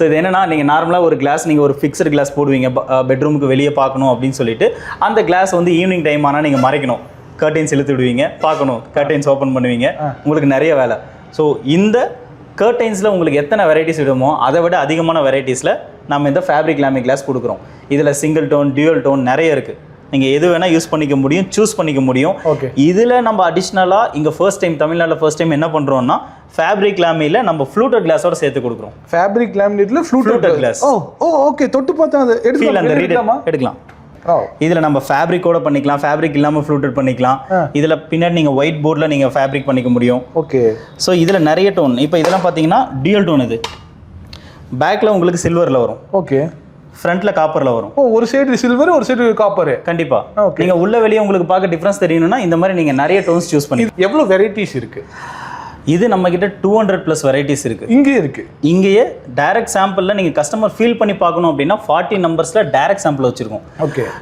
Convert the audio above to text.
So இது என்னன்னா நீங்கள் நார்மலாக ஒரு கிளாஸ் நீங்கள் ஒரு ஃபிக்ஸ்டு கிளாஸ் போடுவீங்க பெட்ரூமுக்கு வெளியே பார்க்கணும் அப்படின்னு சொல்லிட்டு அந்த கிளாஸ் வந்து ஈவினிங் டைம் ஆனால் நீங்கள் மறைக்கணும், கர்டைன்ஸ் இழுத்து விடுவீங்க, பார்க்கணும், கர்டைன்ஸ் ஓப்பன் பண்ணுவீங்க, உங்களுக்கு நிறைய வேலை. ஸோ இந்த கர்டைன்ஸில் உங்களுக்கு எத்தனை வெரைட்டிஸ் விடுமோ அதை விட அதிகமான வெரைட்டிஸில் நம்ம இந்த ஃபேப்ரிக் லேமினேட் கிளாஸ் கொடுக்குறோம். இதில் சிங்கிள் டோன், டியூவல் டோன் நிறைய இருக்குது. நீங்கள் எது வேணால் யூஸ் பண்ணிக்க முடியும், சூஸ் பண்ணிக்க முடியும். இதில் நம்ம அடிஷ்னலாக இங்கே ஃபர்ஸ்ட் டைம் தமிழ்நாட்டில் ஃபர்ஸ்ட் டைம் என்ன பண்ணுறோம்னா ஃபேப்ரிக் லேமினேட்ல நம்ம ஃப்ளூட்டட் கிளாஸோட சேர்த்து கொடுக்குறோம். ஃபேப்ரிக் லேமினேட்ல ஃப்ளூட்டட் கிளாஸ். ஓகே, தொட்டு பார்த்தா அது எடுக்கலாம். இதில் நம்ம ஃபேப்ரிக்கோட பண்ணிக்கலாம், ஃபேப்ரிக் இல்லாமல் ஃப்ளூட்டட் பண்ணிக்கலாம். இதில் பின்னாடி நீங்கள் ஒயிட் போர்டில் நீங்கள் ஃபேப்ரிக் பண்ணிக்க முடியும். ஓகே. ஸோ இதில் நிறைய டோன். இப்போ இதெல்லாம் பார்த்தீங்கன்னா டியூவல் டோன். இது பேக்கில் உங்களுக்கு சில்வரில் வரும். ஓகே. ஃப்ரண்ட்டில் காப்பரில் வரும். ஒரு சைடு சில்வர், ஒரு சைடு காப்பர். கண்டிப்பாக. நீங்கள் உள்ள வெளியே உங்களுக்கு பார்க்க டிஃப்ரென்ஸ் தெரியணும்னா இந்த மாதிரி நீங்கள் நிறைய டோன்ஸ் சூஸ் பண்ணி. எவ்வளோ வெரைட்டிஸ் இருக்குது? இது நம்ம கிட்ட 200+ வெரைட்டிஸ் இருக்கு. இங்கேயே டைரக்ட் சாம்பிள்ல நீங்க கஸ்டமர் ஃபீல் பண்ணி பார்க்கணும் அப்படின்னா 40 நம்பர்ஸ்ல டைரக்ட் சாம்பிள் வச்சிருக்கோம். ஓகே.